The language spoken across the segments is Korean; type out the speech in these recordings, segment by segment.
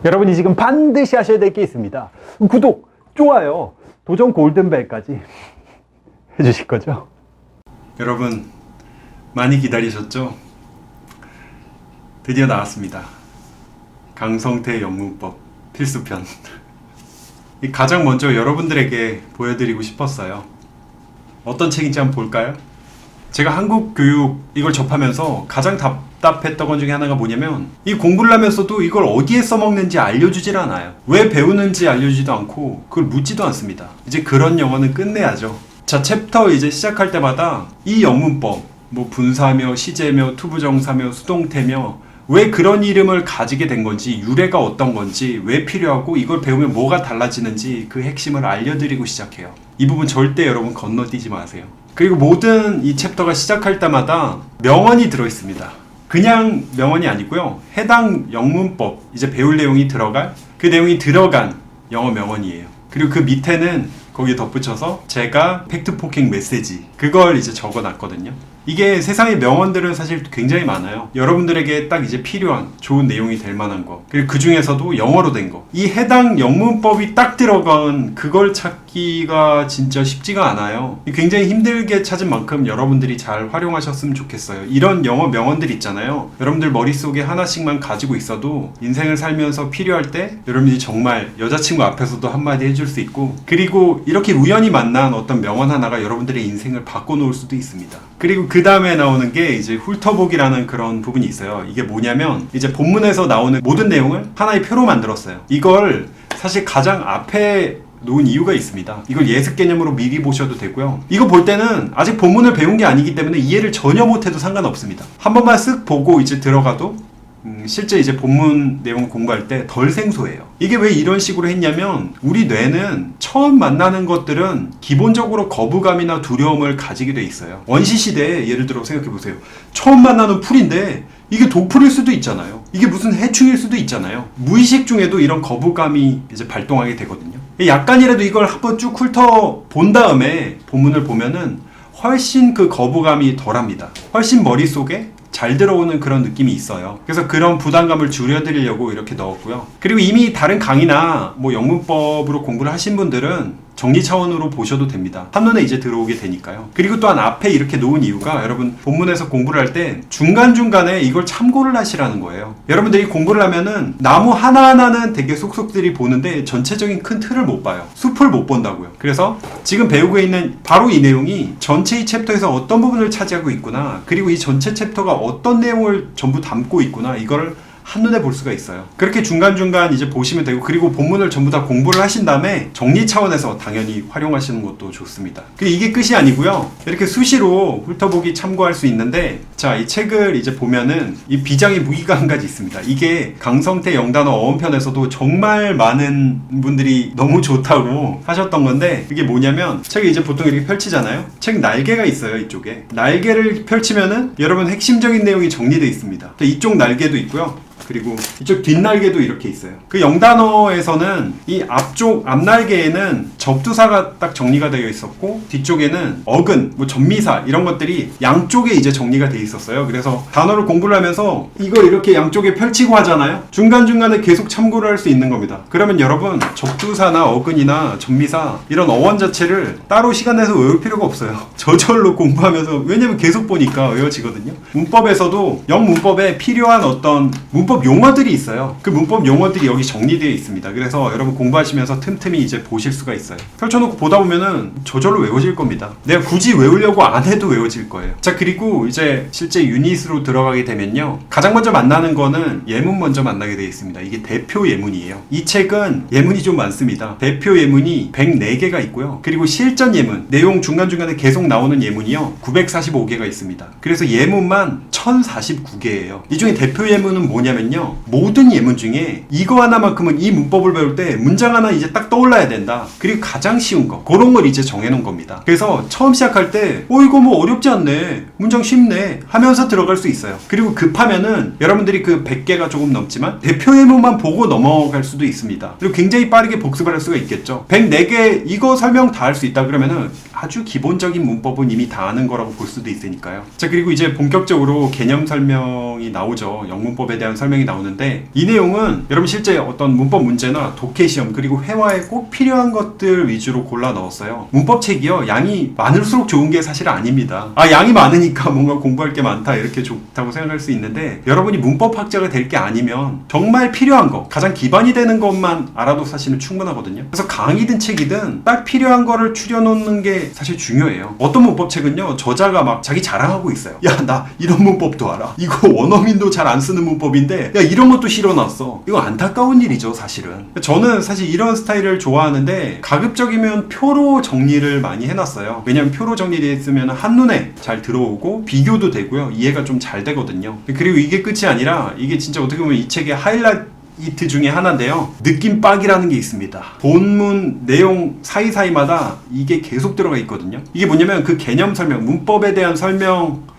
여러분이 지금 반드시 하셔야 될 게 있습니다. 구독, 좋아요, 도전 골든벨까지 해주실 거죠? 여러분 많이 기다리셨죠? 드디어 나왔습니다. 강성태 영문법 필수편. 가장 먼저 여러분들에게 보여드리고 싶었어요. 어떤 책인지 한번 볼까요? 제가 한국 교육 이걸 접하면서 가장 답답했던 것 중에 하나가 뭐냐면 이 공부를 하면서도 이걸 어디에 써먹는지 알려주질 않아요. 왜 배우는지 알려주지도 않고 그걸 묻지도 않습니다. 이제 그런 영어는 끝내야죠. 자, 챕터 이제 시작할 때마다 이 영문법 뭐 분사며 시제며 투부정사며 수동태며 왜 그런 이름을 가지게 된 건지, 유래가 어떤 건지, 왜 필요하고 이걸 배우면 뭐가 달라지는지 그 핵심을 알려드리고 시작해요. 이 부분 절대 여러분 건너뛰지 마세요. 그리고 모든 이 챕터가 시작할 때마다 명언이 들어있습니다. 그냥 명언이 아니고요, 해당 영문법 이제 배울 내용이 들어갈, 그 내용이 들어간 영어 명언이에요. 그리고 그 밑에는 거기에 덧붙여서 제가 팩트 포킹 메시지 그걸 이제 적어놨거든요. 이게 세상의 명언들은 사실 굉장히 많아요. 여러분들에게 딱 이제 필요한 좋은 내용이 될 만한 거, 그리고 그 중에서도 영어로 된 거, 이 해당 영문법이 딱 들어간 그걸 찾기가 진짜 쉽지가 않아요. 굉장히 힘들게 찾은 만큼 여러분들이 잘 활용하셨으면 좋겠어요. 이런 영어 명언들 있잖아요. 여러분들 머릿속에 하나씩만 가지고 있어도 인생을 살면서 필요할 때 여러분들이 정말 여자친구 앞에서도 한마디 해줄 수 있고, 그리고 이렇게 우연히 만난 어떤 명언 하나가 여러분들의 인생을 바꿔놓을 수도 있습니다. 그리고 그 다음에 나오는 게 이제 훑어보기라는 그런 부분이 있어요. 이게 뭐냐면 이제 본문에서 나오는 모든 내용을 하나의 표로 만들었어요. 이걸 사실 가장 앞에 놓은 이유가 있습니다. 이걸 예습 개념으로 미리 보셔도 되고요. 이거 볼 때는 아직 본문을 배운 게 아니기 때문에 이해를 전혀 못해도 상관없습니다. 한 번만 쓱 보고 이제 들어가도 실제 이제 본문 내용 공부할 때 덜 생소해요. 이게 왜 이런 식으로 했냐면 우리 뇌는 처음 만나는 것들은 기본적으로 거부감이나 두려움을 가지게 돼 있어요. 원시 시대에 예를 들어 생각해 보세요. 처음 만나는 풀인데 이게 독풀일 수도 있잖아요. 이게 무슨 해충일 수도 있잖아요. 무의식 중에도 이런 거부감이 이제 발동하게 되거든요. 약간이라도 이걸 한번 쭉 훑어 본 다음에 본문을 보면은 훨씬 그 거부감이 덜합니다. 훨씬 머릿속에 잘 들어오는 그런 느낌이 있어요. 그래서 그런 부담감을 줄여드리려고 이렇게 넣었고요. 그리고 이미 다른 강의나 뭐 영문법으로 공부를 하신 분들은 정리 차원으로 보셔도 됩니다. 한눈에 이제 들어오게 되니까요. 그리고 또한 앞에 이렇게 놓은 이유가 여러분 본문에서 공부를 할 때 중간중간에 이걸 참고를 하시라는 거예요. 여러분들이 공부를 하면은 나무 하나하나는 되게 속속들이 보는데 전체적인 큰 틀을 못 봐요. 숲을 못 본다고요. 그래서 지금 배우고 있는 바로 이 내용이 전체 이 챕터에서 어떤 부분을 차지하고 있구나, 그리고 이 전체 챕터가 어떤 내용을 전부 담고 있구나, 이거를 한눈에 볼 수가 있어요. 그렇게 중간중간 이제 보시면 되고, 그리고 본문을 전부 다 공부를 하신 다음에 정리 차원에서 당연히 활용하시는 것도 좋습니다. 이게 끝이 아니고요. 이렇게 수시로 훑어보기 참고할 수 있는데, 자, 이 책을 이제 보면은 이 비장의 무기가 한 가지 있습니다. 이게 강성태 영단어 어원편에서도 정말 많은 분들이 너무 좋다고 하셨던 건데, 이게 뭐냐면 책이 이제 보통 이렇게 펼치잖아요. 책 날개가 있어요. 이쪽에 날개를 펼치면은 여러분 핵심적인 내용이 정리되어 있습니다. 이쪽 날개도 있고요. 그리고 이쪽 뒷날개도 이렇게 있어요. 그 영단어에서는 이 앞쪽 앞날개에는 접두사가 딱 정리가 되어 있었고, 뒤쪽에는 어근, 뭐 전미사 이런 것들이 양쪽에 이제 정리가 되어 있었어요. 그래서 단어를 공부를 하면서 이걸 이렇게 양쪽에 펼치고 하잖아요. 중간중간에 계속 참고를 할 수 있는 겁니다. 그러면 여러분 접두사나 어근이나 전미사 이런 어원 자체를 따로 시간 내서 외울 필요가 없어요. 저절로 공부하면서, 왜냐면 계속 보니까 외워지거든요. 문법에서도 영문법에 필요한 어떤 문법 용어들이 있어요. 그 문법 용어들이 여기 정리되어 있습니다. 그래서 여러분 공부하시면서 틈틈이 이제 보실 수가 있어요. 펼쳐놓고 보다 보면은 저절로 외워질 겁니다. 내가 굳이 외우려고 안 해도 외워질 거예요. 자, 그리고 이제 실제 유닛으로 들어가게 되면요, 가장 먼저 만나는 거는 예문 먼저 만나게 되어 있습니다. 이게 대표 예문이에요. 이 책은 예문이 좀 많습니다. 대표 예문이 104개가 있고요. 그리고 실전 예문, 내용 중간중간에 계속 나오는 예문이요, 945개가 있습니다. 그래서 예문만 1049개예요. 이 중에 대표 예문은 뭐냐면요, 모든 예문 중에 이거 하나만큼은 이 문법을 배울 때 문장 하나 이제 딱 떠올라야 된다. 그리고 가장 쉬운 거, 그런 걸 이제 정해놓은 겁니다. 그래서 처음 시작할 때 이거 뭐 어렵지 않네, 문장 쉽네 하면서 들어갈 수 있어요. 그리고 급하면은 여러분들이 그 100개가 조금 넘지만 대표 예문만 보고 넘어갈 수도 있습니다. 그리고 굉장히 빠르게 복습을 할 수가 있겠죠. 104개 이거 설명 다 할 수 있다 그러면은 아주 기본적인 문법은 이미 다 아는 거라고 볼 수도 있으니까요. 자, 그리고 이제 본격적으로 개념 설명이 나오죠. 영문법에 대한 설명이 나오는데 이 내용은 여러분 실제 어떤 문법 문제나 독해 시험 그리고 회화에 꼭 필요한 것들 위주로 골라 넣었어요. 문법책이요, 양이 많을수록 좋은 게 사실 아닙니다. 양이 많으니까 뭔가 공부할 게 많다 이렇게 좋다고 생각할 수 있는데, 여러분이 문법학자가 될 게 아니면 정말 필요한 거, 가장 기반이 되는 것만 알아도 사실은 충분하거든요. 그래서 강의든 책이든 딱 필요한 거를 추려놓는 게 사실 중요해요. 어떤 문법책은요, 저자가 막 자기 자랑하고 있어요. 야, 나 이런 문법도 알아. 이거 원어민도 잘 안 쓰는 문법인데 야, 이런 것도 실어놨어. 이거 안타까운 일이죠, 사실은. 저는 사실 이런 스타일을 좋아하는데 가급적이면 표로 정리를 많이 해놨어요. 왜냐면 표로 정리되어 있으면 한눈에 잘 들어오고 비교도 되고요, 이해가 좀 잘 되거든요. 그리고 이게 끝이 아니라 이게 진짜 어떻게 보면 이 책의 하이라이트 중에 하나인데요, 느낌박이라는 게 있습니다. 본문 내용 사이사이마다 이게 계속 들어가 있거든요. 이게 뭐냐면 그 개념 설명, 문법에 대한 설명,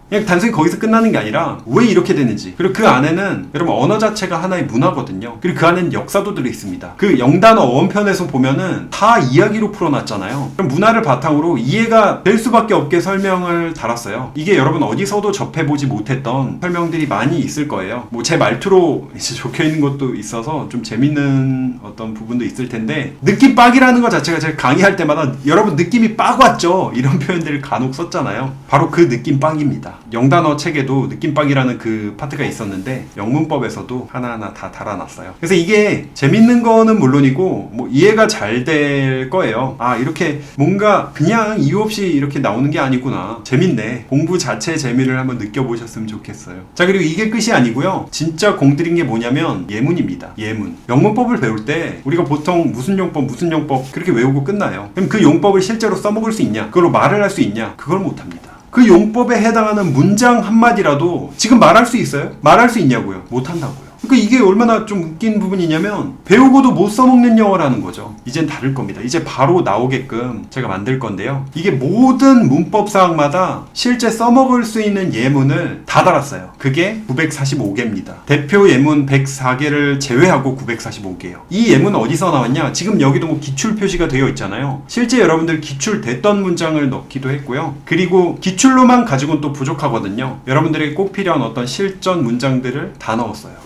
그냥 단순히 거기서 끝나는 게 아니라 왜 이렇게 되는지, 그리고 그 안에는 여러분 언어 자체가 하나의 문화거든요. 그리고 그 안에는 역사도 들어있습니다. 그 영단어 어원편에서 보면은 다 이야기로 풀어놨잖아요. 그럼 문화를 바탕으로 이해가 될 수밖에 없게 설명을 달았어요. 이게 여러분 어디서도 접해보지 못했던 설명들이 많이 있을 거예요. 뭐 제 말투로 이제 적혀있는 것도 있어서 좀 재밌는 어떤 부분도 있을 텐데, 느낌박이라는 것 자체가 제가 강의할 때마다 여러분 느낌이 빡 왔죠? 이런 표현들을 간혹 썼잖아요. 바로 그 느낌박입니다. 영단어 책에도 느낌박이라는 그 파트가 있었는데 영문법에서도 하나하나 다 달아놨어요. 그래서 이게 재밌는 거는 물론이고 뭐 이해가 잘 될 거예요. 이렇게 뭔가 그냥 이유 없이 이렇게 나오는 게 아니구나, 재밌네, 공부 자체의 재미를 한번 느껴보셨으면 좋겠어요. 자, 그리고 이게 끝이 아니고요, 진짜 공들인 게 뭐냐면 예문입니다. 예문. 영문법을 배울 때 우리가 보통 무슨 용법 그렇게 외우고 끝나요. 그럼 그 용법을 실제로 써먹을 수 있냐, 그걸로 말을 할 수 있냐, 그걸 못합니다. 그 용법에 해당하는 문장 한마디라도 지금 말할 수 있어요? 말할 수 있냐고요? 못한다고요. 그러니까 이게 얼마나 좀 웃긴 부분이냐면 배우고도 못 써먹는 영어라는 거죠. 이젠 다를 겁니다. 이제 바로 나오게끔 제가 만들 건데요, 이게 모든 문법 사항마다 실제 써먹을 수 있는 예문을 다 달았어요. 그게 945개입니다. 대표 예문 104개를 제외하고 945개예요. 이 예문은 어디서 나왔냐? 지금 여기도 뭐 기출 표시가 되어 있잖아요. 실제 여러분들 기출됐던 문장을 넣기도 했고요. 그리고 기출로만 가지고는 또 부족하거든요. 여러분들에게 꼭 필요한 어떤 실전 문장들을 다 넣었어요.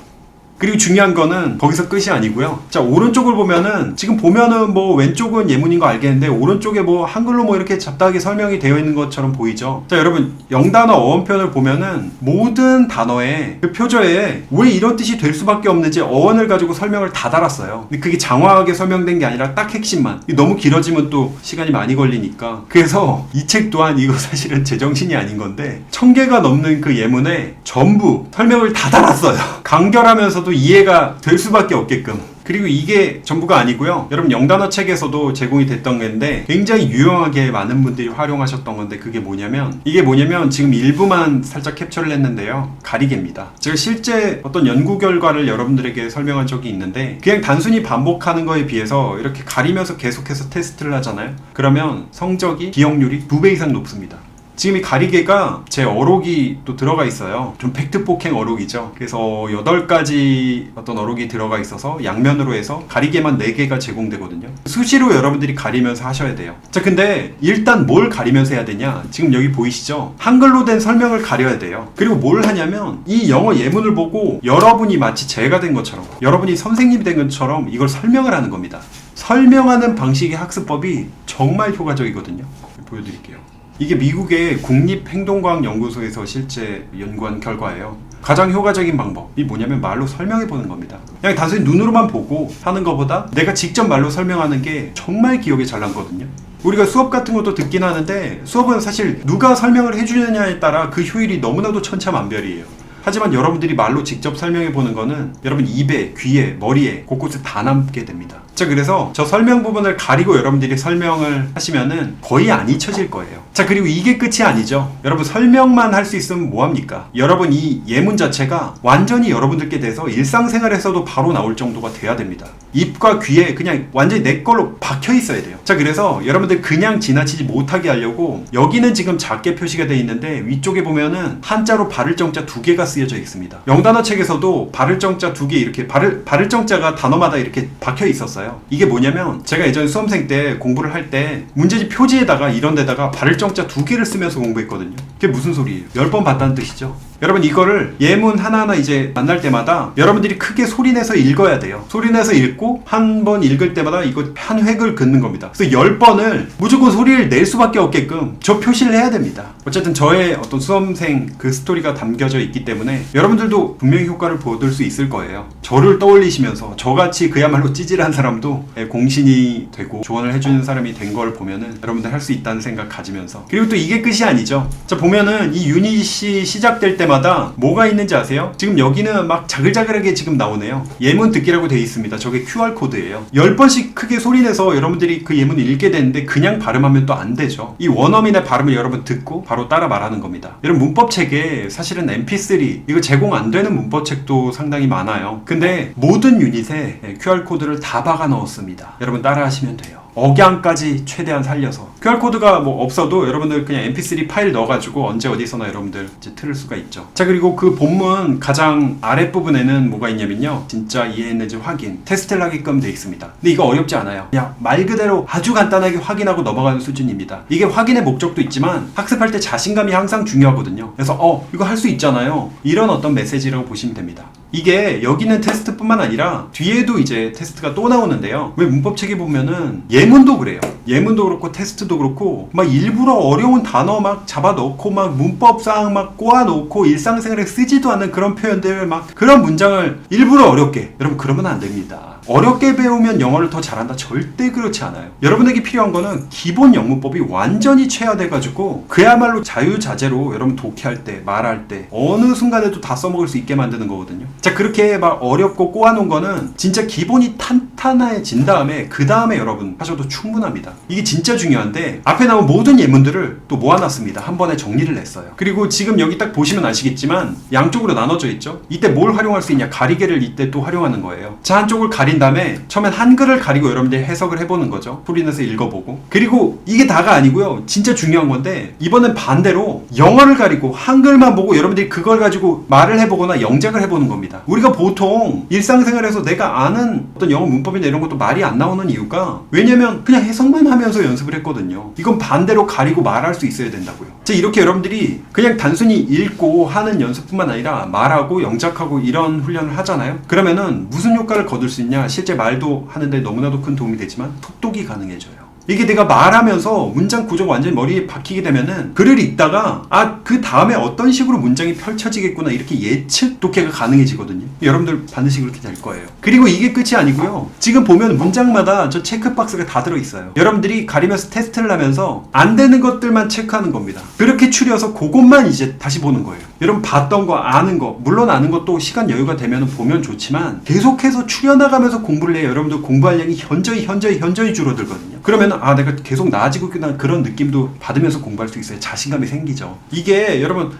그리고 중요한 거는 거기서 끝이 아니고요. 자, 오른쪽을 보면은 지금 보면은 뭐 왼쪽은 예문인 거 알겠는데 오른쪽에 뭐 한글로 뭐 이렇게 잡다하게 설명이 되어 있는 것처럼 보이죠. 자, 여러분 영단어 어원편을 보면은 모든 단어의 그 표저에 왜 이런 뜻이 될 수밖에 없는지 어원을 가지고 설명을 다 달았어요. 근데 그게 장황하게 설명된 게 아니라 딱 핵심만. 너무 길어지면 또 시간이 많이 걸리니까. 그래서 이 책 또한 이거 사실은 제정신이 아닌 건데 1000개가 넘는 그 예문에 전부 설명을 다 달았어요. 간결하면서 또 이해가 될 수밖에 없게끔. 그리고 이게 전부가 아니고요, 여러분 영단어 책에서도 제공이 됐던 건데 굉장히 유용하게 많은 분들이 활용하셨던 건데, 그게 뭐냐면 이게 뭐냐면 지금 일부만 살짝 캡처를 했는데요, 가리개입니다. 제가 실제 어떤 연구 결과를 여러분들에게 설명한 적이 있는데, 그냥 단순히 반복하는 거에 비해서 이렇게 가리면서 계속해서 테스트를 하잖아요. 그러면 성적이, 기억률이 2배 이상 높습니다. 지금 이 가리개가 제 어록이 또 들어가 있어요. 좀 팩트 폭행 어록이죠. 그래서 8가지 어떤 어록이 들어가 있어서 양면으로 해서 가리개만 4개가 제공되거든요. 수시로 여러분들이 가리면서 하셔야 돼요. 자, 근데 일단 뭘 가리면서 해야 되냐? 지금 여기 보이시죠? 한글로 된 설명을 가려야 돼요. 그리고 뭘 하냐면 이 영어 예문을 보고 여러분이 마치 제가 된 것처럼, 여러분이 선생님이 된 것처럼 이걸 설명을 하는 겁니다. 설명하는 방식의 학습법이 정말 효과적이거든요. 보여드릴게요. 이게 미국의 국립행동과학연구소에서 실제 연구한 결과예요. 가장 효과적인 방법이 뭐냐면 말로 설명해 보는 겁니다. 그냥 단순히 눈으로만 보고 하는 것보다 내가 직접 말로 설명하는 게 정말 기억에 잘 남거든요. 우리가 수업 같은 것도 듣긴 하는데 수업은 사실 누가 설명을 해주느냐에 따라 그 효율이 너무나도 천차만별이에요. 하지만 여러분들이 말로 직접 설명해 보는 거는 여러분 입에, 귀에, 머리에 곳곳에 다 남게 됩니다. 자, 그래서 저 설명 부분을 가리고 여러분들이 설명을 하시면은 거의 안 잊혀질 거예요. 자, 그리고 이게 끝이 아니죠. 여러분 설명만 할 수 있으면 뭐합니까? 여러분 이 예문 자체가 완전히 여러분들께 대해서 일상생활에서도 바로 나올 정도가 돼야 됩니다. 입과 귀에 그냥 완전히 내 걸로 박혀 있어야 돼요. 자, 그래서 여러분들 그냥 지나치지 못하게 하려고 여기는 지금 작게 표시가 되어 있는데 위쪽에 보면은 한자로 바를 정자 2개가 쓰여져 있습니다. 영단어 책에서도 발을 정자 2개 이렇게 발을 정자가 단어마다 이렇게 박혀 있었어요. 이게 뭐냐면 제가 예전에 수험생 때 공부를 할 때 문제집 표지에다가 이런 데다가 발을 정자 2개를 쓰면서 공부했거든요. 그게 무슨 소리예요? 10번 봤다는 뜻이죠. 여러분 이거를 예문 하나하나 이제 만날 때마다 여러분들이 크게 소리내서 읽어야 돼요. 소리내서 읽고 한 번 읽을 때마다 이거 한 획을 긋는 겁니다. 그래서 10번을 무조건 소리를 낼 수밖에 없게끔 저 표시를 해야 됩니다. 어쨌든 저의 어떤 수험생 그 스토리가 담겨져 있기 때문에 여러분들도 분명히 효과를 보실 수 있을 거예요. 저를 떠올리시면서 저같이 그야말로 찌질한 사람도 공신이 되고 조언을 해주는 사람이 된 걸 보면은 여러분들 할 수 있다는 생각 가지면서, 그리고 또 이게 끝이 아니죠. 자, 보면은 이 유닛이 시작될 때마다 뭐가 있는지 아세요? 지금 여기는 막 자글자글하게 지금 나오네요. 예문 듣기라고 되어 있습니다. 저게 QR코드예요. 10번씩 크게 소리내서 여러분들이 그 예문을 읽게 되는데 그냥 발음하면 또 안 되죠. 이 원어민의 발음을 여러분 듣고 바로 따라 말하는 겁니다. 여러분 문법책에 사실은 MP3 이거 제공 안 되는 문법책도 상당히 많아요. 근데 모든 유닛에 QR코드를 다 박아 넣었습니다. 여러분 따라 하시면 돼요. 억양까지 최대한 살려서. QR코드가 뭐 없어도 여러분들 그냥 mp3 파일 넣어가지고 언제 어디서나 여러분들 이제 틀을 수가 있죠. 자, 그리고 그 본문 가장 아랫부분에는 뭐가 있냐면요, 진짜 이해했는지 확인, 테스트를 하게끔 돼 있습니다. 근데 이거 어렵지 않아요. 그냥 말 그대로 아주 간단하게 확인하고 넘어가는 수준입니다. 이게 확인의 목적도 있지만 학습할 때 자신감이 항상 중요하거든요. 그래서 이거 할 수 있잖아요, 이런 어떤 메시지라고 보시면 됩니다. 이게 여기는 테스트뿐만 아니라 뒤에도 이제 테스트가 또 나오는데요. 왜 문법책에 보면은 예문도 그래요. 예문도 그렇고 테스트도 그렇고 막 일부러 어려운 단어 막 잡아넣고 막 문법상 막 꼬아놓고 일상생활에 쓰지도 않는 그런 표현들, 막 그런 문장을 일부러 어렵게, 여러분 그러면 안 됩니다. 어렵게 배우면 영어를 더 잘한다? 절대 그렇지 않아요. 여러분에게 필요한 거는 기본 영문법이 완전히 체화돼가지고 그야말로 자유자재로 여러분 독해할 때, 말할 때 어느 순간에도 다 써먹을 수 있게 만드는 거거든요. 자, 그렇게 막 어렵고 꼬아놓은 거는 진짜 기본이 탄탄해진 다음에 그 다음에 여러분 하셔도 충분합니다. 이게 진짜 중요한데 앞에 나온 모든 예문들을 또 모아놨습니다. 한 번에 정리를 했어요. 그리고 지금 여기 딱 보시면 아시겠지만 양쪽으로 나눠져 있죠. 이때 뭘 활용할 수 있냐? 가리개를 이때 또 활용하는 거예요. 자, 한쪽을 가린 다음에 처음엔 한글을 가리고 여러분들이 해석을 해보는 거죠. 소리내서 읽어보고. 그리고 이게 다가 아니고요, 진짜 중요한 건데 이번엔 반대로 영어를 가리고 한글만 보고 여러분들이 그걸 가지고 말을 해보거나 영작을 해보는 겁니다. 우리가 보통 일상생활에서 내가 아는 어떤 영어 문법이나 이런 것도 말이 안 나오는 이유가 왜냐면 그냥 해석만 하면서 연습을 했거든요. 이건 반대로 가리고 말할 수 있어야 된다고요. 자, 이렇게 여러분들이 그냥 단순히 읽고 하는 연습뿐만 아니라 말하고 영작하고 이런 훈련을 하잖아요. 그러면은 무슨 효과를 거둘 수 있냐? 실제 말도 하는데 너무나도 큰 도움이 되지만 속독이 가능해져요. 이게 내가 말하면서 문장 구조가 완전히 머리에 박히게 되면은 글을 읽다가 그 다음에 어떤 식으로 문장이 펼쳐지겠구나 이렇게 예측 독해가 가능해지거든요. 여러분들 반드시 그렇게 될 거예요. 그리고 이게 끝이 아니고요. 지금 보면 문장마다 저 체크박스가 다 들어있어요. 여러분들이 가리면서 테스트를 하면서 안 되는 것들만 체크하는 겁니다. 그렇게 추려서 그것만 이제 다시 보는 거예요. 여러분 봤던 거, 아는 거, 물론 아는 것도 시간 여유가 되면 보면 좋지만 계속해서 추려나가면서 공부를 해요. 여러분들 공부할 양이 현저히 줄어들거든요. 그러면 내가 계속 나아지고 있구나 그런 느낌도 받으면서 공부할 수 있어요. 자신감이 생기죠. 이게 여러분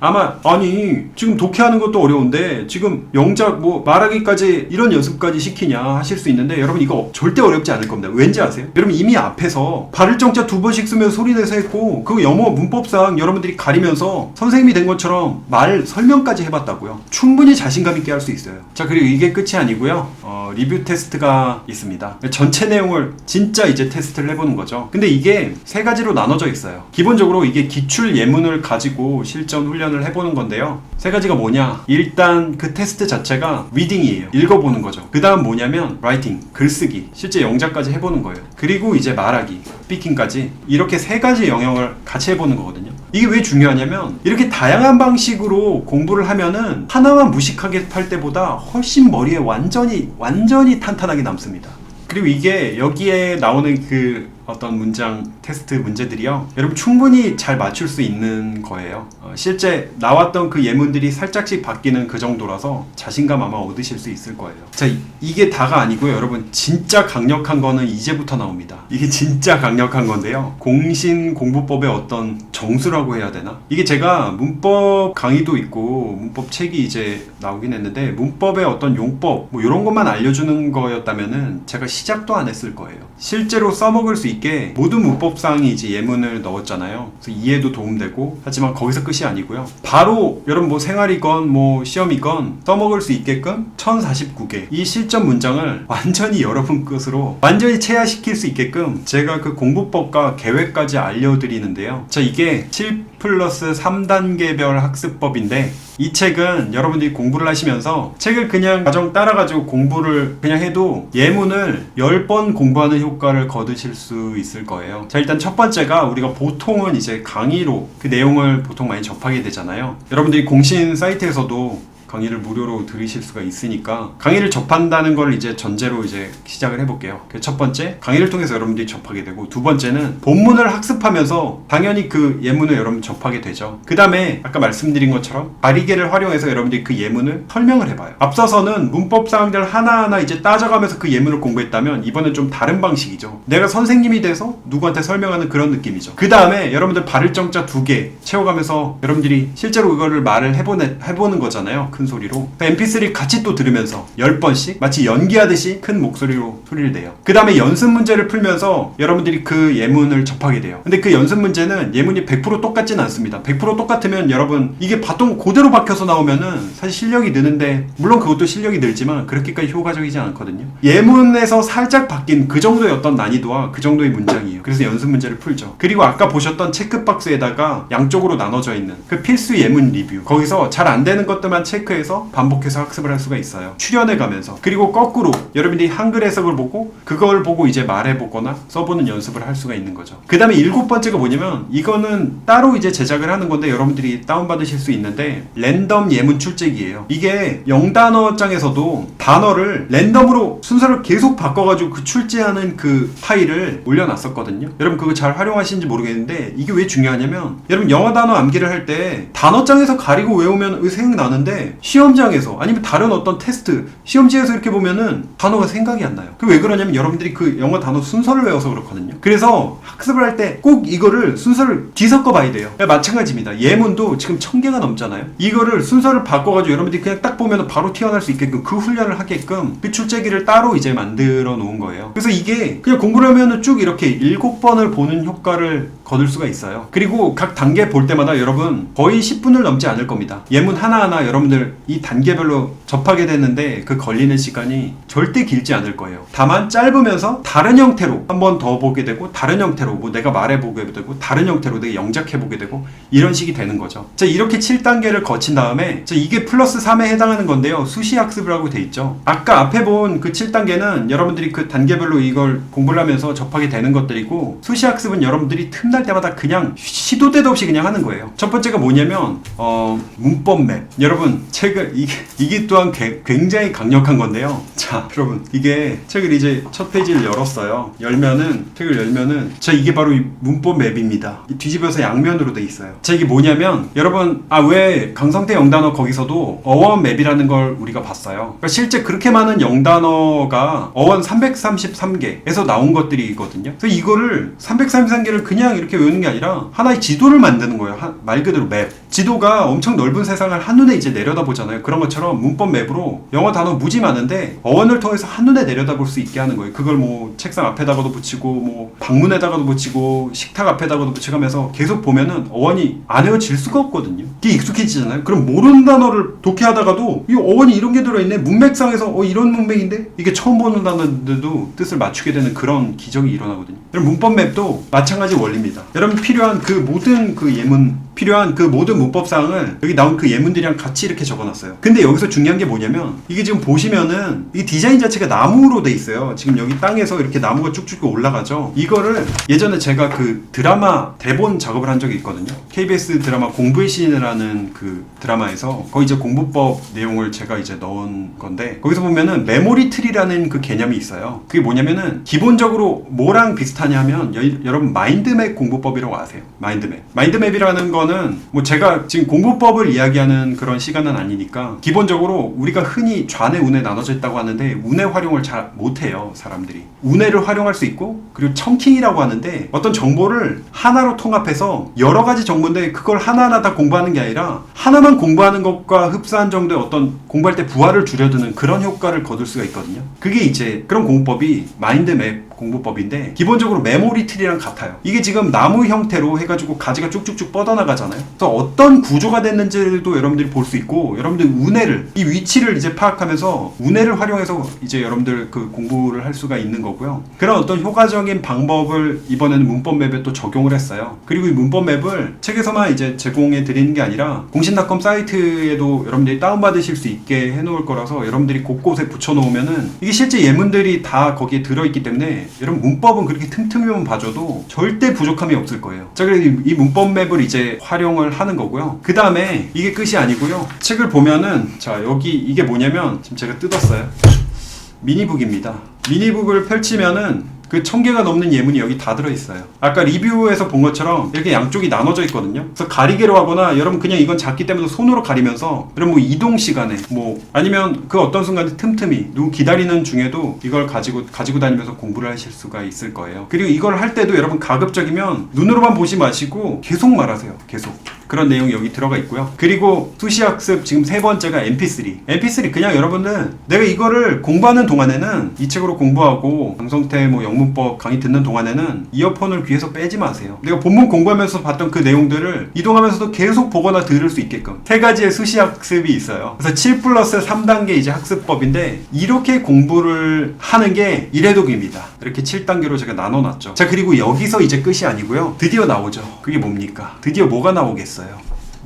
지금 독해하는 것도 어려운데 지금 영작 뭐 말하기까지 이런 연습까지 시키냐 하실 수 있는데 여러분 이거 절대 어렵지 않을 겁니다. 왠지 아세요? 여러분 이미 앞에서 발을 정자 2번씩 쓰면서 소리내서 했고 그 영어 문법상 여러분들이 가리면서 선생님이 된 것처럼 말 설명까지 해봤다고요. 충분히 자신감 있게 할 수 있어요. 자, 그리고 이게 끝이 아니고요. 리뷰 테스트가 있습니다. 전체 내용을 진짜 이제 테스트를 해보는 거죠. 근데 이게 세 가지로 나눠져 있어요. 기본적으로 이게 기출 예문을 가지고 실전 훈련을 해보는 건데요. 세 가지가 뭐냐? 일단 그 테스트 자체가 리딩이에요. 읽어보는 거죠. 그 다음 뭐냐면 라이팅, 글쓰기, 실제 영작까지 해보는 거예요. 그리고 이제 말하기, 스피킹까지 이렇게 세 가지 영역을 같이 해보는 거거든요. 이게 왜 중요하냐면 이렇게 다양한 방식으로 공부를 하면은 하나만 무식하게 할 때보다 훨씬 머리에 완전히 탄탄하게 남습니다. 그리고 이게 여기에 나오는 그 어떤 문장 테스트 문제들이요, 여러분 충분히 잘 맞출 수 있는 거예요. 실제 나왔던 그 예문들이 살짝씩 바뀌는 그 정도라서 자신감 아마 얻으실 수 있을 거예요. 자, 이게 다가 아니고요. 여러분 진짜 강력한 거는 이제부터 나옵니다. 이게 진짜 강력한 건데요. 공신공부법의 어떤 정수라고 해야 되나? 이게 제가 문법 강의도 있고 문법 책이 이제 나오긴 했는데 문법의 어떤 용법 뭐 이런 것만 알려주는 거였다면은 제가 시작도 안 했을 거예요. 실제로 써먹을 수 있게 모든 문법상이 이제 예문을 넣었잖아요. 그래서 이해도 도움되고, 하지만 거기서 끝이 아니고요. 바로 여러분 뭐 생활이건 뭐 시험이건 써먹을 수 있게끔 1049개 이 실전 문장을 완전히 여러분 것으로 완전히 체화시킬 수 있게끔 제가 그 공부법과 계획까지 알려드리는데요. 자, 이게 7+3 3단계별 학습법인데, 이 책은 여러분들이 공부를 하시면서 책을 그냥 과정 따라가지고 공부를 그냥 해도 예문을 10번 공부하는 효과를 거두실 수 있을 거예요. 자, 일단 첫 번째가, 우리가 보통은 이제 강의로 그 내용을 보통 많이 접하게 되잖아요. 여러분들이 공신 사이트에서도 강의를 무료로 들으실 수가 있으니까 강의를 접한다는 걸 이제 전제로 이제 시작을 해볼게요. 첫 번째, 강의를 통해서 여러분들이 접하게 되고, 두 번째는 본문을 학습하면서 당연히 그 예문을 여러분 접하게 되죠. 그 다음에 아까 말씀드린 것처럼 바리개를 활용해서 여러분들이 그 예문을 설명을 해봐요. 앞서서는 문법 사항들 하나하나 이제 따져가면서 그 예문을 공부했다면, 이번엔 좀 다른 방식이죠. 내가 선생님이 돼서 누구한테 설명하는 그런 느낌이죠. 그 다음에 여러분들 발을 정자 2개 채워가면서 여러분들이 실제로 그거를 말을 해보는 거잖아요. 큰 소리로. mp3 같이 또 들으면서 10번씩 마치 연기하듯이 큰 목소리로 소리를 내요. 그 다음에 연습 문제를 풀면서 여러분들이 그 예문을 접하게 돼요. 근데 그 연습 문제는 예문이 100% 똑같진 않습니다. 100% 똑같으면 여러분 이게 바통 그대로 박혀서 나오면은 사실 실력이 느는데, 물론 그것도 실력이 늘지만 그렇게까지 효과적이지 않거든요. 예문에서 살짝 바뀐 그 정도의 어떤 난이도와 그 정도의 문장이에요. 그래서 연습 문제를 풀죠. 그리고 아까 보셨던 체크박스에다가 양쪽으로 나눠져 있는 그 필수 예문 리뷰, 거기서 잘 안 되는 것들만 체크해서 반복해서 학습을 할 수가 있어요. 출연해 가면서. 그리고 거꾸로 여러분들이 한글 해석을 보고 그걸 보고 이제 말해보거나 써보는 연습을 할 수가 있는 거죠. 그 다음에 7번째가 뭐냐면, 이거는 따로 이제 제작을 하는 건데 여러분들이 다운받으실 수 있는데, 랜덤 예문 출제기예요. 이게 영단어장에서도 단어를 랜덤으로 순서를 계속 바꿔가지고 그 출제하는 그 파일을 올려놨었거든요. 여러분 그거 잘 활용하시는지 모르겠는데, 이게 왜 중요하냐면, 여러분 영어 단어 암기를 할 때 단어장에서 가리고 외우면 생각나는데, 시험장에서 아니면 다른 어떤 테스트 시험지에서 이렇게 보면은 단어가 생각이 안 나요. 그 왜 그러냐면 여러분들이 그 영어 단어 순서를 외워서 그렇거든요. 그래서 학습을 할 때 꼭 이거를 순서를 뒤섞어 봐야 돼요. 마찬가지입니다. 예문도 지금 1000개가 넘잖아요. 이거를 순서를 바꿔가지고 여러분들이 그냥 딱 보면 바로 튀어나올 수 있게끔 그 훈련을 하게끔 그 출제기를 따로 이제 만들어 놓은 거예요. 그래서 이게 그냥 공부를 하면은 쭉 이렇게 7번을 보는 효과를 거둘 수가 있어요. 그리고 각 단계 볼 때마다 여러분 거의 10분을 넘지 않을 겁니다. 예문 하나하나 여러분들 이 단계별로 접하게 되는데 그 걸리는 시간이 절대 길지 않을 거예요. 다만 짧으면서 다른 형태로 한 번 더 보게 되고, 다른 형태로 뭐 내가 말해보게 되고, 다른 형태로 내가 영작해보게 되고, 이런 식이 되는 거죠. 자, 이렇게 7단계를 거친 다음에, 자, 이게 플러스 3에 해당하는 건데요. 수시 학습을 하고 돼 있죠. 아까 앞에 본 그 7단계는 여러분들이 그 단계별로 이걸 공부를 하면서 접하게 되는 것들이고, 수시 학습은 여러분들이 틈날 때마다 그냥 시도 때도 없이 그냥 하는 거예요. 첫 번째가 뭐냐면 문법 맵. 여러분 책을 이게 또한 굉장히 강력한 건데요. 자, 여러분 이게 책을 이제 첫 페이지를 책을 열면은 자, 이게 바로 이 문법 맵입니다. 뒤집어서 양면으로 돼 있어요. 자, 이게 뭐냐면 여러분 왜 강성태 영단어 거기서도 어원 맵이라는 걸 우리가 봤어요. 그러니까 실제 그렇게 많은 영단어가 어원 333개에서 나온 것들이거든요. 그래서 이거를 333개를 그냥 이렇게 외우는 게 아니라 하나의 지도를 만드는 거예요. 말 그대로 맵. 지도가 엄청 넓은 세상을 한눈에 이제 내려다보잖아요. 그런 것처럼 문법 맵으로 영어 단어 무지 많은데 어원을 통해서 한눈에 내려다볼 수 있게 하는 거예요. 그걸 뭐 책상 앞에다가도 붙이고 뭐 방문에다가도 붙이고 식탁 앞에다가도 붙이고 하면서 계속 보면은 어원이 안 외워질 수가 없거든요. 이게 익숙해지잖아요. 그럼 모르는 단어를 독해하다가도 이 어원이 이런 게 들어있네. 문맥상에서 이런 문맥인데 이게 처음 보는 단어인데도 뜻을 맞추게 되는 그런 기적이 일어나거든요. 여러분 문법 맵도 마찬가지 원리입니다. 여러분 필요한 그 모든 문법사항을 여기 나온 그 예문들이랑 같이 이렇게 적어놨어요. 근데 여기서 중요한 게 뭐냐면 이게 지금 보시면은 이 디자인 자체가 나무로 돼 있어요. 지금 여기 땅에서 이렇게 나무가 쭉쭉 올라가죠. 이거를 예전에 제가 그 드라마 대본 작업을 한 적이 있거든요. KBS 드라마 공부의 신이라는 그 드라마에서 거기 이제 공부법 내용을 제가 이제 넣은 건데, 거기서 보면은 메모리 트리라는 그 개념이 있어요. 그게 뭐냐면은 기본적으로 뭐랑 비슷하냐면 여러분 마인드맵 공부법이라고 아세요? 마인드맵이라는 거는 뭐 제가 지금 공부법을 이야기하는 그런 시간은 아니니까, 기본적으로 우리가 흔히 좌뇌 우뇌 나눠져 있다고 하는데 우뇌 활용을 잘 못해요. 사람들이 우뇌를 활용할 수 있고, 그리고 청킹이라고 하는데 어떤 정보를 하나로 통합해서 여러 가지 정보인데 그걸 하나하나 다 공부하는 게 아니라 하나만 공부하는 것과 흡사한 정도의 어떤 공부할 때 부하를 줄여드는 그런 효과를 거둘 수가 있거든요. 그게 이제 그런 공부법이 마인드맵 공부법인데 기본적으로 메모리 트리랑 같아요. 이게 지금 나무 형태로 해가지고 가지가 쭉쭉쭉 뻗어나가잖아요. 그래서 어떤 구조가 됐는지도 여러분들이 볼 수 있고, 여러분들 운해를, 이 위치를 이제 파악하면서 운해를 활용해서 이제 여러분들 그 공부를 할 수가 있는 거고요. 그런 어떤 효과적인 방법을 이번에는 문법 맵에 또 적용을 했어요. 그리고 이 문법 맵을 책에서만 이제 제공해 드리는 게 아니라 공신닷컴 사이트에도 여러분들이 다운받으실 수 있게 해놓을 거라서 여러분들이 곳곳에 붙여놓으면은 이게 실제 예문들이 다 거기에 들어있기 때문에 여러분 문법은 그렇게 틈틈이만 봐줘도 절대 부족함이 없을 거예요. 자, 그래서 이 문법 맵을 이제 활용을 하는 거고요. 그 다음에 이게 끝이 아니고요. 책을 보면은 자, 여기 이게 뭐냐면 지금 제가 뜯었어요. 미니북입니다. 미니북을 펼치면은 그 1000개가 넘는 예문이 여기 다 들어있어요. 아까 리뷰에서 본 것처럼 이렇게 양쪽이 나눠져 있거든요. 그래서 가리개로 하거나 여러분 그냥 이건 작기 때문에 손으로 가리면서 여러분 뭐 이동 시간에 뭐 아니면 그 어떤 순간에 틈틈이 누구 기다리는 중에도 이걸 가지고 다니면서 공부를 하실 수가 있을 거예요. 그리고 이걸 할 때도 여러분 가급적이면 눈으로만 보지 마시고 계속 말하세요. 계속. 그런 내용이 여기 들어가 있고요. 그리고 수시학습 지금 3번째가 MP3. MP3 그냥 여러분들 내가 이거를 공부하는 동안에는 이 책으로 공부하고 강성태 뭐 영문법 강의 듣는 동안에는 이어폰을 귀에서 빼지 마세요. 내가 본문 공부하면서 봤던 그 내용들을 이동하면서도 계속 보거나 들을 수 있게끔 3가지의 수시학습이 있어요. 그래서 7+3단계 이제 학습법인데 이렇게 공부를 하는 게 1회독입니다. 이렇게 7단계로 제가 나눠놨죠. 자, 그리고 여기서 이제 끝이 아니고요. 드디어 나오죠. 그게 뭡니까? 드디어 뭐가 나오겠어요?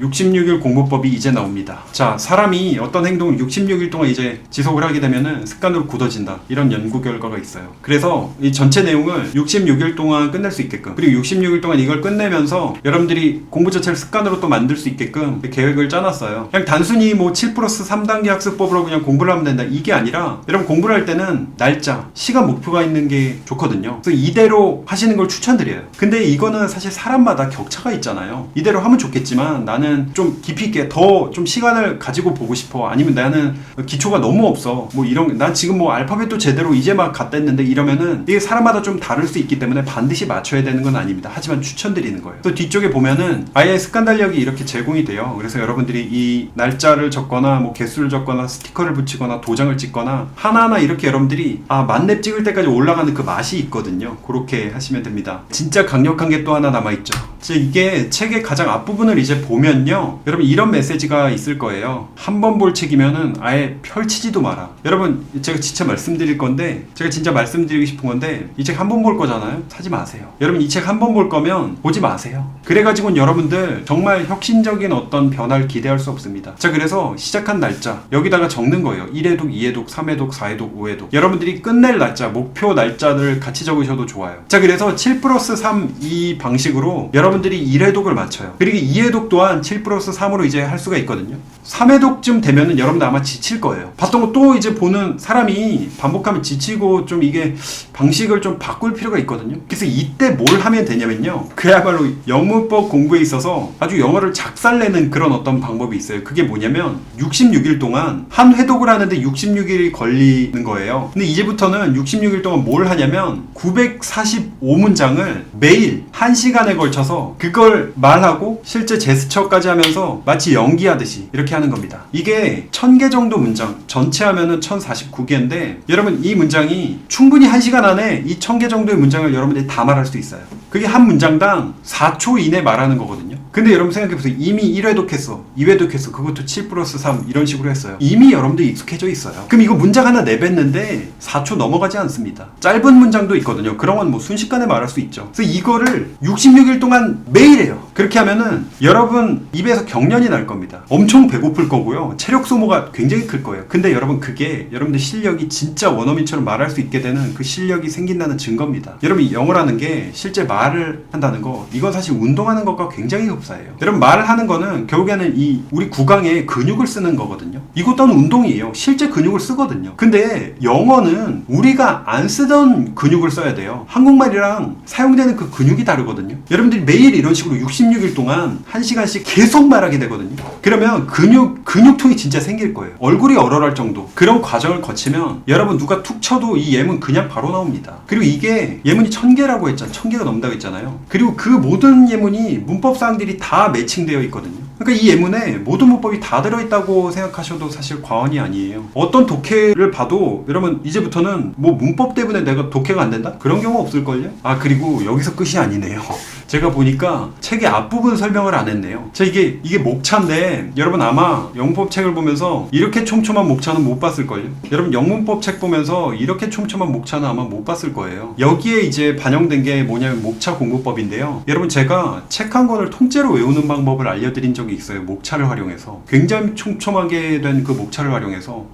66일 공부법이 이제 나옵니다. 자, 사람이 어떤 행동을 66일 동안 이제 지속을 하게 되면은 습관으로 굳어진다. 이런 연구 결과가 있어요. 그래서 이 전체 내용을 66일 동안 끝낼 수 있게끔, 그리고 66일 동안 이걸 끝내면서 여러분들이 공부 자체를 습관으로 또 만들 수 있게끔 계획을 짜놨어요. 그냥 단순히 뭐 7+3단계 학습법으로 그냥 공부를 하면 된다. 이게 아니라 여러분 공부를 할 때는 날짜, 시간 목표가 있는 게 좋거든요. 그래서 이대로 하시는 걸 추천드려요. 근데 이거는 사실 사람마다 격차가 있잖아요. 이대로 하면 좋겠지만 나는 좀 깊이 있게 더 좀 시간을 가지고 보고 싶어. 아니면 나는 기초가 너무 없어. 뭐 이런, 난 지금 뭐 알파벳도 제대로 이제 막 갖다 했는데 이러면은 이게 사람마다 좀 다를 수 있기 때문에 반드시 맞춰야 되는 건 아닙니다. 하지만 추천드리는 거예요. 또 뒤쪽에 보면은 아예 습관 달력이 이렇게 제공이 돼요. 그래서 여러분들이 이 날짜를 적거나 뭐 개수를 적거나 스티커를 붙이거나 도장을 찍거나 하나하나 이렇게 여러분들이 만렙 찍을 때까지 올라가는 그 맛이 있거든요. 그렇게 하시면 됩니다. 진짜 강력한 게 또 하나 남아있죠. 이게 책의 가장 앞부분을 이제 보면요, 여러분 이런 메시지가 있을 거예요. 한 번 볼 책이면은 아예 펼치지도 마라. 여러분 제가 진짜 말씀드릴 건데, 제가 진짜 말씀드리고 싶은 건데, 이 책 한 번 볼 거잖아요. 사지 마세요. 여러분 이 책 한 번 볼 거면 보지 마세요. 그래가지고는 여러분들 정말 혁신적인 어떤 변화를 기대할 수 없습니다. 자, 그래서 시작한 날짜 여기다가 적는 거예요. 1회독, 2회독, 3회독, 4회독, 5회독. 여러분들이 끝낼 날짜, 목표 날짜를 같이 적으셔도 좋아요. 자, 그래서 7+3 이 방식으로 여러분들이 1회독을 맞춰요. 그리고 2회독 또한 7+3으로 이제 할 수가 있거든요. 3회독쯤 되면은 여러분들 아마 지칠 거예요. 봤던 거 또 이제 보는 사람이 반복하면 지치고 좀 이게 방식을 좀 바꿀 필요가 있거든요. 그래서 이때 뭘 하면 되냐면요, 그야말로 영문법 공부에 있어서 아주 영어를 작살내는 그런 어떤 방법이 있어요. 그게 뭐냐면 66일 동안 한 회독을 하는데 66일이 걸리는 거예요. 근데 이제부터는 66일 동안 뭘 하냐면 945문장을 매일 1시간에 걸쳐서 그걸 말하고 실제 제스처까지 하면서 마치 연기하듯이 이렇게 하는 겁니다. 이게 1000개 정도 문장, 전체 하면은 1049개인데 여러분 이 문장이 충분히 1시간 안에 이 1000개 정도의 문장을 여러분들이 다 말할 수 있어요. 그게 한 문장당 4초 이내 말하는 거거든요. 근데 여러분 생각해보세요. 이미 1회독 했어, 2회독 했어, 그것도 7+3 이런 식으로 했어요. 이미 여러분들 익숙해져 있어요. 그럼 이거 문장 하나 내뱉는데 4초 넘어가지 않습니다. 짧은 문장도 있거든요. 그런 건 뭐 순식간에 말할 수 있죠. 그래서 이거를 66일 동안 매일 해요. 그렇게 하면은 여러분 입에서 경련이 날 겁니다. 엄청 배고플 거고요. 체력 소모가 굉장히 클 거예요. 근데 여러분 그게 여러분들 실력이 진짜 원어민처럼 말할 수 있게 되는 그 실력이 생긴다는 증거입니다. 여러분 영어라는 게 실제 말을 한다는 거, 이건 사실 운동하는 것과 굉장히 흡사해요. 여러분 말을 하는 거는 결국에는 이 우리 구강에 근육을 쓰는 거거든요. 이것 또한 운동이에요. 실제 근육을 쓰거든요. 근데 영어는 우리가 안 쓰던 근육을 써야 돼요. 한국말이랑 사용되는 그 근육이 다르거든요. 여러분들이 매일 이런 식으로 66일 동안 1시간씩 계속 말하게 되거든요. 그러면 근육통이 진짜 생길 거예요. 얼굴이 얼얼할 정도. 그런 과정을 거치면 여러분 누가 툭 쳐도 이 예문 그냥 바로 나옵니다. 그리고 이게 예문이 1000개라고 했잖아요. 1000개가 넘는다고 했잖아요. 그리고 그 모든 예문이 문법사항들이 문법들이 다 매칭되어 있거든요. 그러니까 이 예문에 모든 문법이 다 들어있다고 생각하셔도 사실 과언이 아니에요. 어떤 독해를 봐도 여러분 이제부터는 뭐 문법 때문에 내가 독해가 안 된다? 그런 경우 없을걸요? 아, 그리고 여기서 끝이 아니네요. 제가 보니까 책의 앞부분 설명을 안 했네요. 자, 이게 목차인데 여러분 아마 영문법 책을 보면서 이렇게 촘촘한 목차는 못 봤을걸요? 여러분 영문법 책 보면서 이렇게 촘촘한 목차는 아마 못 봤을 거예요. 여기에 이제 반영된 게 뭐냐면 목차 공부법인데요. 여러분 제가 책 한 권을 통째로 외우는 방법을 알려드린 적이 있어요. 목차를 활용해서. 굉장히 촘촘하게 된 그 목차를 활용해서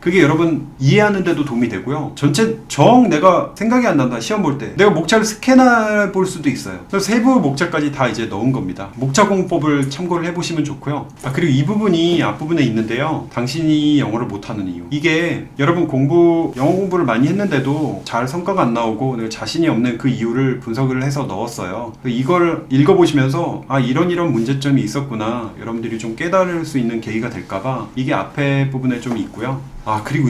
그게 여러분 이해하는 데도 도움이 되고요. 전체 내가 생각이 안 난다. 시험 볼 때. 내가 목차를 스캔해 볼 수도 있어요. 그래서 세부 목차까지 다 이제 넣은 겁니다. 목차 공부법을 참고를 해보시면 좋고요. 아, 그리고 이 부분이 앞부분에 있는데요. 당신이 영어를 못하는 이유. 이게 여러분 영어 공부를 많이 했는데도 잘 성과가 안 나오고 내가 자신이 없는 그 이유를 분석을 해서 넣었어요. 이걸 읽어보시면서 아, 이런 문제점이 있었구나. 여러분들이 좀 깨달을 수 있는 계기가 될까봐 이게 앞에 부분에 좀 있고요. 아, 그리고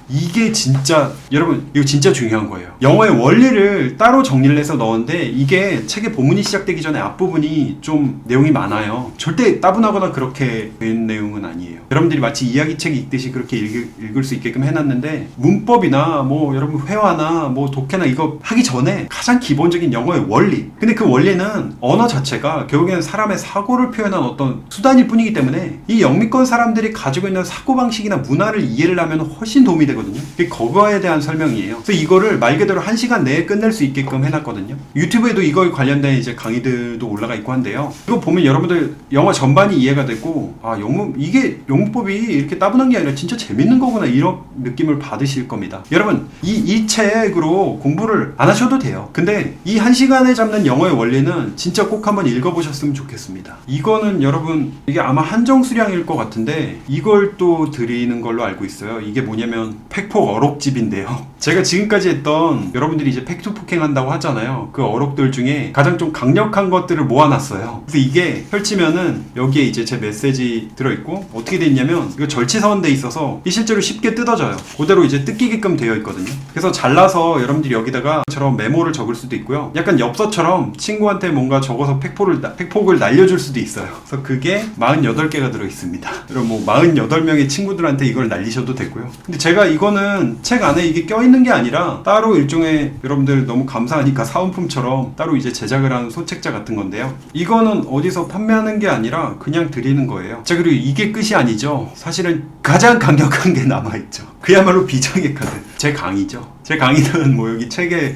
이게 진짜 여러분 이거 진짜 중요한 거예요. 영어의 원리를 따로 정리를 해서 넣었는데 이게 책의 본문이 시작되기 전에 앞부분이 좀 내용이 많아요. 절대 따분하거나 그렇게 된 내용은 아니에요. 여러분들이 마치 이야기책 읽듯이 그렇게 읽을 수 있게끔 해놨는데 문법이나 뭐 여러분 회화나 뭐 독해나 이거 하기 전에 가장 기본적인 영어의 원리, 근데 그 원리는 언어 자체가 결국에는 사람의 사고를 표현한 어떤 수단일 뿐이기 때문에 이 영미권 사람들이 가지고 있는 사고방식이나 문화를 이해를 하면 훨씬 도움이 되거든요. 그거에 대한 설명이에요. 그래서 이거를 말 그대로 1시간 내에 끝낼 수 있게끔 해놨거든요. 유튜브에도 이거에 관련된 이제 강의들도 올라가 있고 한데요. 이거 보면 여러분들 영어 전반이 이해가 되고 아, 이게 영문법이 이렇게 따분한 게 아니라 진짜 재밌는 거구나 이런 느낌을 받으실 겁니다. 여러분 이 책으로 공부를 안 하셔도 돼요. 근데 이 1시간에 잡는 영어의 원리는 진짜 꼭 한번 읽어보셨으면 좋겠습니다. 이거는 여러분 이게 아마 한정 수량일 것 같은데 이걸 또 드리는 걸로 알고 있어요. 이게 뭐냐면 팩폭 어록집인데요. 제가 지금까지 했던 여러분들이 이제 팩트 폭행한다고 하잖아요. 그 어록들 중에 가장 좀 강력한 것들을 모아놨어요. 그래서 이게 펼치면은 여기에 이제 제 메시지 들어있고 어떻게 돼 있냐면 이거 절치선돼 있어서 실제로 쉽게 뜯어져요. 그대로 이제 뜯기게끔 되어 있거든요. 그래서 잘라서 여러분들이 여기다가 저런 메모를 적을 수도 있고요. 약간 엽서처럼 친구한테 뭔가 적어서 팩폭을 날려줄 수도 있어요. 그래서 그게 48개가 들어있습니다. 여러분 뭐 48명의 친구들한테 이걸 날리셔도 되고요. 근데 제가 이거는 책 안에 이게 껴있는 게 아니라 따로 일종의 여러분들 너무 감사하니까 사은품처럼 따로 이제 제작을 한 소책자 같은 건데요. 이거는 어디서 판매하는 게 아니라 그냥 드리는 거예요. 자, 그리고 이게 끝이 아니죠. 사실은 가장 강력한 게 남아있죠. 그야말로 비장의 카드. 제 강의죠. 제 강의는 뭐 여기 책에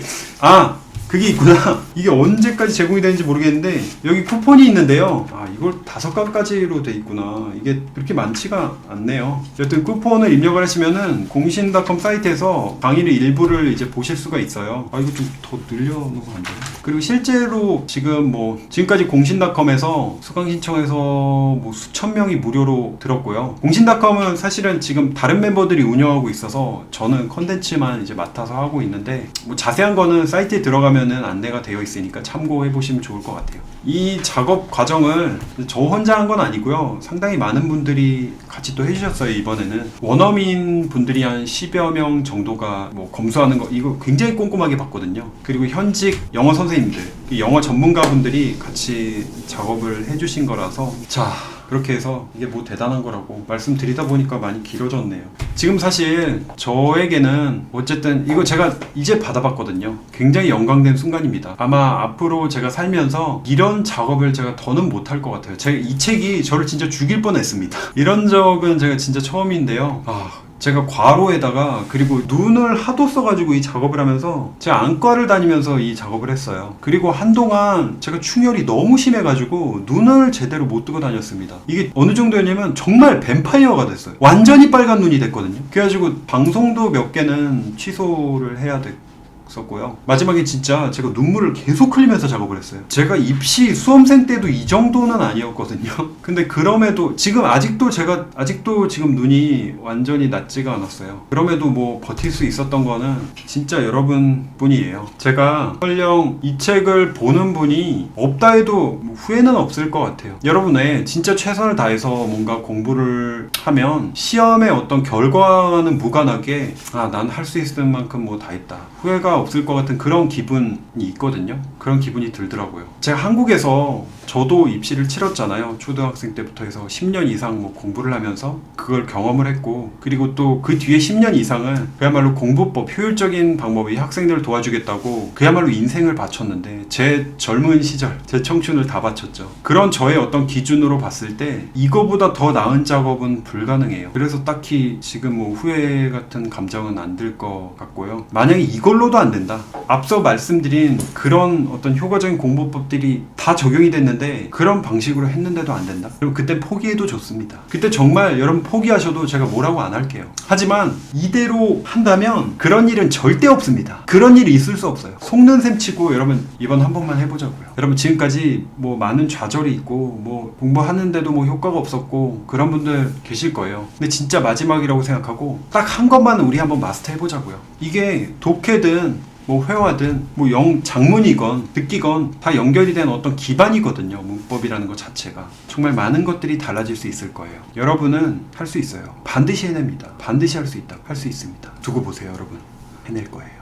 그게 있구나. 이게 언제까지 제공이 되는지 모르겠는데 여기 쿠폰이 있는데요. 이걸 5강까지로 돼 있구나. 이게 그렇게 많지가 않네요. 여튼 쿠폰을 입력을 하시면은 공신닷컴 사이트에서 강의를 일부를 이제 보실 수가 있어요. 이거 좀 더 늘려놓으면 안 돼요? 그리고 실제로 지금까지 공신닷컴에서 수강 신청해서 뭐 수천 명이 무료로 들었고요. 공신닷컴은 사실은 지금 다른 멤버들이 운영하고 있어서 저는 컨텐츠만 이제 맡아서 하고 있는데 뭐 자세한 거는 사이트에 들어가면은 안내가 되어 있으니까 참고해 보시면 좋을 것 같아요. 이 작업 과정을 저 혼자 한 건 아니고요. 상당히 많은 분들이 같이 또 해주셨어요. 이번에는 원어민 분들이 한 10여 명 정도가 뭐 검수하는 거 이거 굉장히 꼼꼼하게 봤거든요. 그리고 현직 영어 선생님들, 영어 전문가분들이 같이 작업을 해주신 거라서 그렇게 해서 이게 뭐 대단한 거라고 말씀드리다 보니까 많이 길어졌네요. 지금 사실 저에게는 어쨌든 이거 제가 이제 받아봤거든요. 굉장히 영광된 순간입니다. 아마 앞으로 제가 살면서 이런 작업을 제가 더는 못할 것 같아요. 이 책이 저를 진짜 죽일 뻔했습니다. 이런 적은 제가 진짜 처음인데요. 제가 괄호에다가 그리고 눈을 하도 써가지고 이 작업을 하면서 제가 안과를 다니면서 이 작업을 했어요. 그리고 한동안 제가 충혈이 너무 심해가지고 눈을 제대로 못 뜨고 다녔습니다. 이게 어느 정도였냐면 정말 뱀파이어가 됐어요. 완전히 빨간 눈이 됐거든요. 그래가지고 방송도 몇 개는 취소를 해야 됐었고요. 마지막에 진짜 제가 눈물을 계속 흘리면서 작업을 했어요. 제가 입시 수험생 때도 이 정도는 아니었거든요. 근데 그럼에도 아직도 지금 눈이 완전히 낫지가 않았어요. 그럼에도 뭐 버틸 수 있었던 거는 진짜 여러분뿐이에요. 제가 설령 이 책을 보는 분이 없다 해도 후회는 없을 것 같아요. 여러분의 진짜 최선을 다해서 뭔가 공부를 하면 시험의 어떤 결과와는 무관하게 난 할 수 있을 만큼 뭐 다 했다. 후회가 후회가 없을 것 같은 그런 기분이 있거든요. 그런 기분이 들더라고요. 제가 한국에서 저도 입시를 치렀잖아요. 초등학생 때부터 해서 10년 이상 뭐 공부를 하면서 그걸 경험을 했고, 그리고 또 그 뒤에 10년 이상은 그야말로 공부법, 효율적인 방법이 학생들을 도와주겠다고 그야말로 인생을 바쳤는데, 제 젊은 시절, 제 청춘을 다 바쳤죠. 그런 저의 어떤 기준으로 봤을 때 이거보다 더 나은 작업은 불가능해요. 그래서 딱히 지금 뭐 후회 같은 감정은 안 들 것 같고요. 만약에 이걸로도 안 된다, 앞서 말씀드린 그런 어떤 효과적인 공부법들이 다 적용이 됐는데 그런 방식으로 했는데도 안 된다, 그럼 그때 포기해도 좋습니다. 그때 정말 여러분 포기하셔도 제가 뭐라고 안 할게요. 하지만 이대로 한다면 그런 일은 절대 없습니다. 그런 일이 있을 수 없어요. 속는 셈 치고 여러분 이번 한 번만 해보자고요. 여러분 지금까지 뭐 많은 좌절이 있고 뭐 공부하는데도 뭐 효과가 없었고 그런 분들 계실 거예요. 근데 진짜 마지막이라고 생각하고 딱 한 것만 우리 한번 마스터 해보자고요. 이게 독해든 뭐 회화든 뭐 장문이건 듣기건 다 연결이 된 어떤 기반이거든요. 문법이라는 것 자체가. 정말 많은 것들이 달라질 수 있을 거예요. 여러분은 할 수 있어요. 반드시 해냅니다. 반드시 할 수 있다. 할 수 있습니다. 두고 보세요, 여러분. 해낼 거예요.